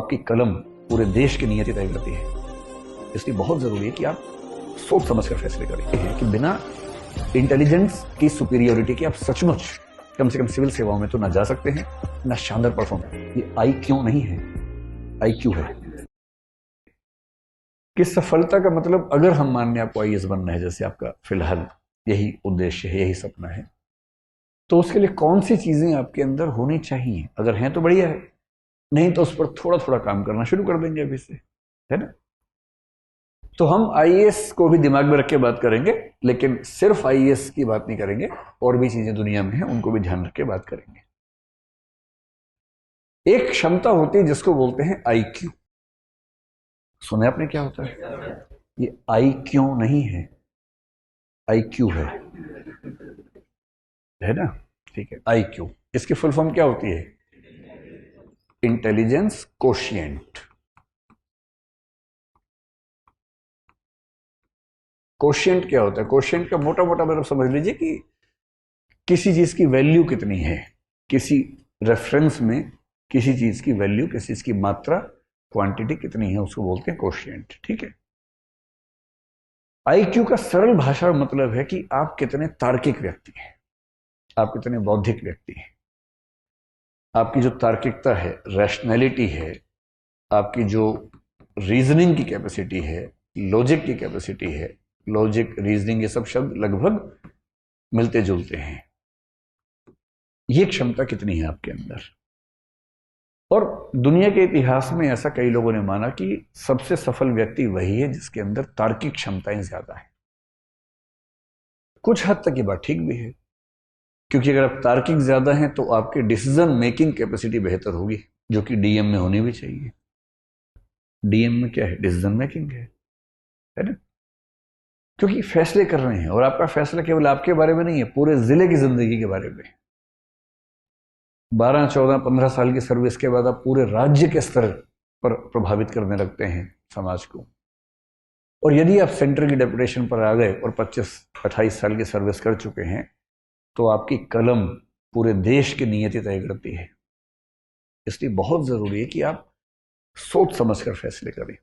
आपकी कलम पूरे देश की नीयत तय करती है। इसलिए बहुत जरूरी है कि आप सोच समझ कर फैसले करें कि बिना इंटेलिजेंस की सुपीरियोरिटी की आप सचमुच कम से कम सिविल सेवाओं में तो ना जा सकते हैं, ना शानदार परफॉर्म। ये आई क्यों नहीं है, आई क्यू है कि सफलता का मतलब, अगर हम मान लें आपको आईएएस बनना है, जैसे आपका फिलहाल यही उद्देश्य है, यही सपना है, तो उसके लिए कौन सी चीजें आपके अंदर होनी चाहिए? अगर हैं तो बढ़िया है, नहीं तो उस पर थोड़ा थोड़ा काम करना शुरू कर देंगे अभी से, है ना? तो हम आईएएस को भी दिमाग में रख के बात करेंगे, लेकिन सिर्फ आईएएस की बात नहीं करेंगे, और भी चीजें दुनिया में हैं उनको भी ध्यान रख के बात करेंगे। एक क्षमता होती है जिसको बोलते हैं आईक्यू। सुने आपने क्या होता है? ये आई क्यों नहीं है, आईक्यू है ना? ठीक है, आईक्यू इसकी फुल फॉर्म क्या होती है? Intelligence quotient. कोशिएंट क्या होता है? कोशिएंट का मोटा मोटा मतलब समझ लीजिए कि किसी चीज की वैल्यू कितनी है, किसी रेफरेंस में किसी चीज की वैल्यू, किसी चीज की मात्रा, क्वांटिटी कितनी है, उसको बोलते हैं कोशिएंट। ठीक है। आईक्यू का सरल भाषा मतलब है कि आप कितने तार्किक व्यक्ति हैं, आप कितने बौद्धिक व्यक्ति हैं, आपकी जो तार्किकता है, रैशनैलिटी है, आपकी जो रीजनिंग की कैपेसिटी है, लॉजिक की कैपेसिटी है, लॉजिक, रीजनिंग, ये सब शब्द लगभग मिलते जुलते हैं। ये क्षमता कितनी है आपके अंदर? और दुनिया के इतिहास में ऐसा कई लोगों ने माना कि सबसे सफल व्यक्ति वही है जिसके अंदर तार्किक क्षमताएं ज्यादा है। कुछ हद तक ये बात ठीक भी है, क्योंकि अगर आप तार्किक ज्यादा हैं तो आपके डिसीजन मेकिंग कैपेसिटी बेहतर होगी, जो कि डीएम में होनी भी चाहिए। डीएम में क्या है? डिसीजन मेकिंग है ना? क्योंकि फैसले कर रहे हैं, और आपका फैसला केवल आपके बारे में नहीं है, पूरे जिले की जिंदगी के बारे में। 12, 14, 15 साल की सर्विस के बाद आप पूरे राज्य के स्तर पर प्रभावित करने लगते हैं समाज को। और यदि आप सेंटर की डेपुटेशन पर आ गए और 25, 28 साल की सर्विस कर चुके हैं, तो आपकी कलम पूरे देश की नीयत तय करती है। इसलिए बहुत जरूरी है कि आप सोच समझकर फैसले करें।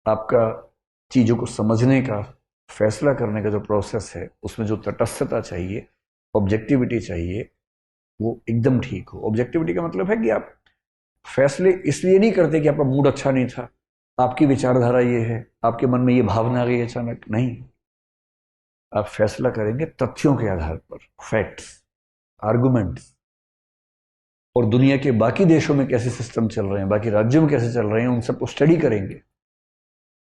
आपका चीजों को समझने का, फैसला करने का जो प्रोसेस है, उसमें जो तटस्थता चाहिए, ऑब्जेक्टिविटी चाहिए, वो एकदम ठीक हो। ऑब्जेक्टिविटी का मतलब है कि आप फैसले इसलिए नहीं करते कि आपका मूड अच्छा नहीं था, आपकी विचारधारा ये है, आपके मन में ये भावना आ गई अचानक, नहीं। आप फैसला करेंगे तथ्यों के आधार पर, फैक्ट्स, आर्गुमेंट्स, और दुनिया के बाकी देशों में कैसे सिस्टम चल रहे हैं, बाकी राज्यों में कैसे चल रहे हैं, उन सबको स्टडी करेंगे।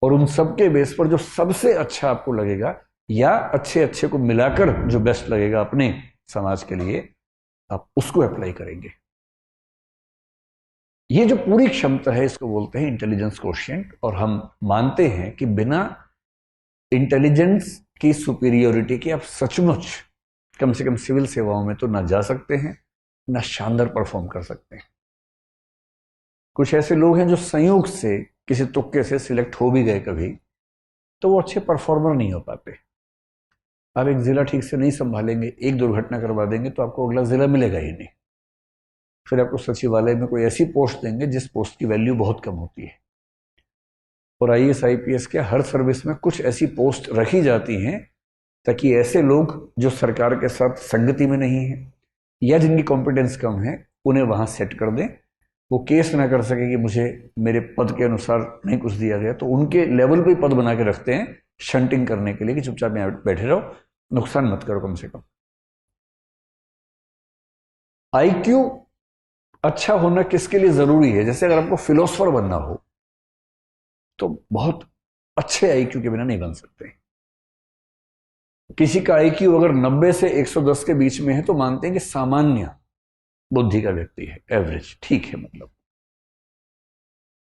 और उन सब के बेस पर जो सबसे अच्छा आपको लगेगा, या अच्छे अच्छे को मिलाकर जो बेस्ट लगेगा अपने समाज के लिए, आप उसको अप्लाई करेंगे। ये जो पूरी क्षमता है, इसको बोलते हैं इंटेलिजेंस कोशिएंट। और हम मानते हैं कि बिना इंटेलिजेंस की सुपीरियोरिटी की आप सचमुच कम से कम सिविल सेवाओं में तो ना जा सकते हैं, ना शानदार परफॉर्म कर सकते हैं। कुछ ऐसे लोग हैं जो संयोग से, किसी तुक्के से सिलेक्ट हो भी गए कभी, तो वो अच्छे परफॉर्मर नहीं हो पाते। आप एक जिला ठीक से नहीं संभालेंगे, एक दुर्घटना करवा देंगे, तो आपको अगला जिला मिलेगा ही नहीं। फिर आपको सचिवालय में कोई ऐसी पोस्ट देंगे जिस पोस्ट की वैल्यू बहुत कम होती है। और आईएएस आईपीएस के हर सर्विस में कुछ ऐसी पोस्ट रखी जाती हैं ताकि ऐसे लोग जो सरकार के साथ संगति में नहीं है, या जिनकी कॉम्पिटेंस कम है, उन्हें वहां सेट कर दें। वो केस ना कर सके कि मुझे मेरे पद के अनुसार नहीं कुछ दिया गया, तो उनके लेवल पे पद बना के रखते हैं शंटिंग करने के लिए, कि चुपचाप यहाँ बैठे रहो, नुकसान मत करो कम से कम। आईक्यू अच्छा होना किसके लिए जरूरी है? जैसे अगर आपको फिलोसफर बनना हो, तो बहुत अच्छे आईक्यू के बिना नहीं बन सकते। किसी का आईक्यू अगर 90 से 110 के बीच में है, तो मानते हैं कि सामान्य बुद्धि का व्यक्ति है, एवरेज, ठीक है। मतलब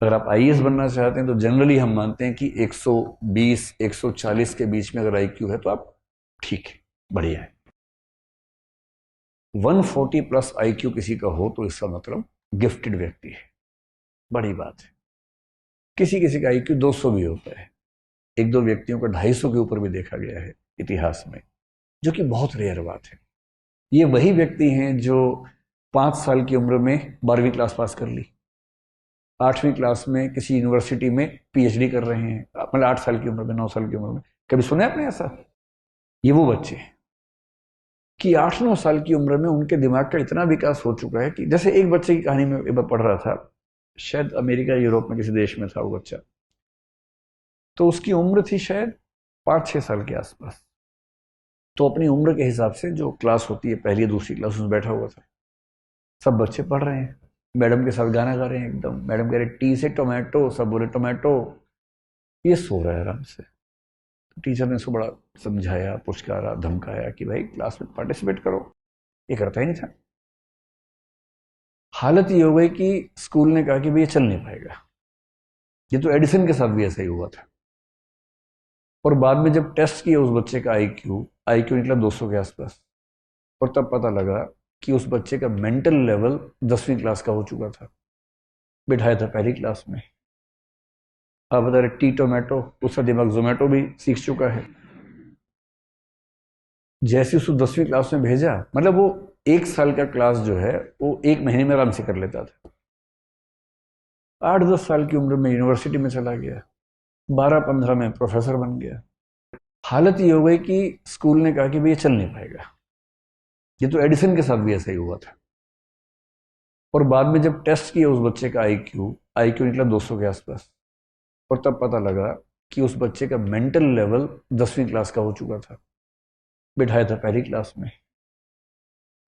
अगर आप आईएएस बनना चाहते हैं, तो जनरली हम मानते हैं कि 120, 140 के बीच में अगर आईक्यू है, तो आप ठीक है, बढ़िया है। 140 प्लस आईक्यू किसी का हो, तो इसका मतलब गिफ्टेड व्यक्ति है, बड़ी बात है। किसी किसी का आईक्यू 200 भी होता है, एक दो व्यक्तियों का 250 के ऊपर भी देखा गया है इतिहास में, जो कि बहुत रेयर बात है। ये वही व्यक्ति हैं जो 5 साल की उम्र में 12वीं क्लास पास कर ली, 8वीं क्लास में किसी यूनिवर्सिटी में पीएचडी कर रहे हैं, मतलब 8 साल की उम्र में, 9 साल की उम्र में। कभी सुना आपने ऐसा? ये वो बच्चे हैं कि 8-9 साल की उम्र में उनके दिमाग का इतना विकास हो चुका है कि जैसे एक बच्चे की कहानी में एक बार पढ़ रहा था, शायद अमेरिका यूरोप में किसी देश में था वो बच्चा, तो उसकी उम्र थी शायद 5-6 साल के आसपास। तो अपनी उम्र के हिसाब से जो क्लास होती है, पहली दूसरी क्लास, उसमें बैठा हुआ था। सब बच्चे पढ़ रहे हैं, मैडम के साथ गाना गा रहे हैं एकदम। मैडम कह रहे टी से टोमेटो, सब बोले टोमेटो। ये सो रहा है आराम से। तो टीचर ने उसको बड़ा समझाया, पुचकारा, धमकाया कि भाई क्लास में पार्टिसिपेट करो। ये करता ही नहीं था। हालत ये हो गई कि स्कूल ने कहा कि भाई ये चल नहीं पाएगा। ये तो एडिसन के साथ भी ऐसा ही हुआ था। और बाद में जब टेस्ट किया उस बच्चे का आईक्यू आईक्यू निकला 200 के आसपास। और तब पता लगा कि उस बच्चे का मेंटल लेवल 10वीं क्लास का हो चुका था। बिठाया था पहली क्लास में। अब बता रहे टी टोमेटो, उसका दिमाग जोमेटो भी सीख चुका है। जैसे उसको 10वीं क्लास में भेजा, मतलब वो 1 साल का क्लास जो है वो 1 महीने में आराम से कर लेता था। 8-10 साल की उम्र में यूनिवर्सिटी में चला गया, 12-15 में प्रोफेसर बन गया। हालत ये हो गई कि स्कूल ने कहा कि भाई ये चल नहीं पाएगा। ये तो एडिसन के साथ भी ऐसा ही हुआ था। और बाद में जब टेस्ट किया उस बच्चे का आईक्यू आईक्यू निकला 200 के आसपास। और तब पता लगा कि उस बच्चे का मेंटल लेवल 10वीं क्लास का हो चुका था। बिठाया था पहली क्लास में।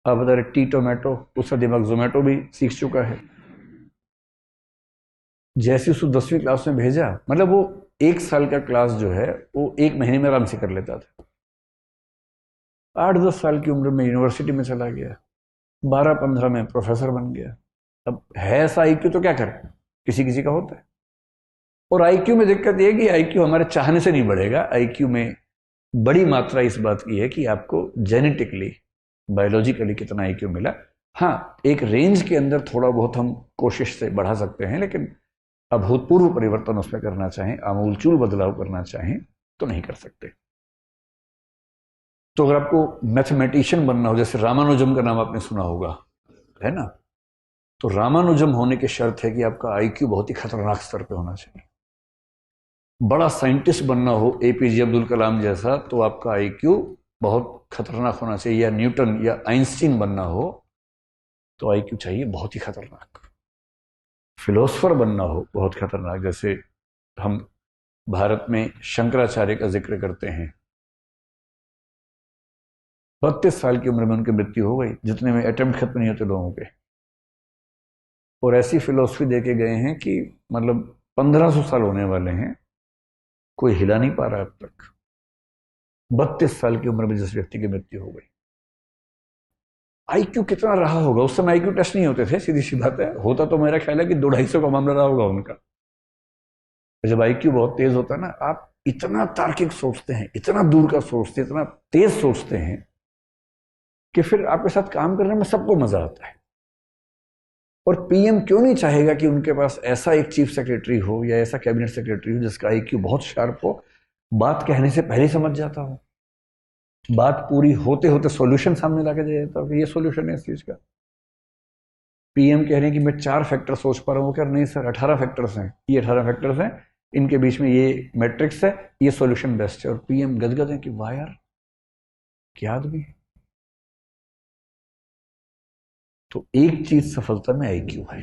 अब बता रहे टी टोमेटो, उसका दिमाग जोमेटो भी सीख चुका है। जैसे उसको 10वीं क्लास में भेजा, मतलब वो 1 साल का क्लास जो है वो 1 महीने में आराम से कर लेता था। 8-10 साल की उम्र में यूनिवर्सिटी में चला गया, 12-15 में प्रोफेसर बन गया। अब है ऐसा आईक्यू तो क्या करें, किसी किसी का होता है। और आईक्यू में दिक्कत यह है कि आईक्यू हमारे चाहने से नहीं बढ़ेगा। आईक्यू में बड़ी मात्रा इस बात की है कि आपको जेनेटिकली, बायोलॉजिकली कितना आईक्यू मिला। हाँ, एक रेंज के अंदर थोड़ा बहुत हम कोशिश से बढ़ा सकते हैं, लेकिन अभूतपूर्व परिवर्तन उसमें करना चाहें, आमूलचूल बदलाव करना चाहें तो नहीं कर सकते। तो अगर आपको मैथमेटिशियन बनना हो, जैसे रामानुजम का नाम आपने सुना होगा, है ना, तो रामानुजम होने की शर्त है कि आपका आईक्यू बहुत ही खतरनाक स्तर पे होना चाहिए। बड़ा साइंटिस्ट बनना हो एपीजे अब्दुल कलाम जैसा, तो आपका आईक्यू बहुत खतरनाक होना चाहिए। या न्यूटन या आइंस्टीन बनना हो तो आईक्यू चाहिए बहुत ही खतरनाक। फिलोसफर बनना हो बहुत खतरनाक, जैसे हम भारत में शंकराचार्य का जिक्र करते हैं। 32 साल की उम्र में उनकी मृत्यु हो गई, जितने में अटेम्प्ट खत्म नहीं होते लोगों के। और ऐसी फिलोसफी दे के गए हैं कि मतलब 1500 साल होने वाले हैं, कोई हिला नहीं पा रहा अब तक। 32 साल की उम्र में जिस व्यक्ति की मृत्यु हो गई। आईक्यू कितना रहा होगा उस समय? आईक्यू टेस्ट नहीं होते थे, सीधी सी बात है। होता तो मेरा ख्याल है कि 200-250 का मामला रहा होगा उनका। जब आईक्यू बहुत तेज होता है ना, आप इतना तार्किक सोचते हैं, इतना दूर का सोचते हैं, इतना तेज सोचते हैं कि फिर आपके साथ काम करने में सबको मजा आता है। और पीएम क्यों नहीं चाहेगा कि उनके पास ऐसा एक चीफ सेक्रेटरी हो या ऐसा कैबिनेट सेक्रेटरी हो जिसका आईक्यू बहुत शार्प हो, बात कहने से पहले समझ जाता हो, बात पूरी होते होते सॉल्यूशन सामने लाके दे देता हो कि ये सॉल्यूशन है इस चीज का। पीएम कह रहे हैं कि मैं 4 फैक्टर सोच पा रहा हूँ, वो कह रहे नहीं सर 18 फैक्टर्स हैं, ये 18 फैक्टर्स हैं, इनके बीच में ये मैट्रिक्स है, ये सॉल्यूशन बेस्ट है। और पीएम गदगद है कि वाह यार क्या आदमी है। तो एक चीज सफलता में आईक्यू है।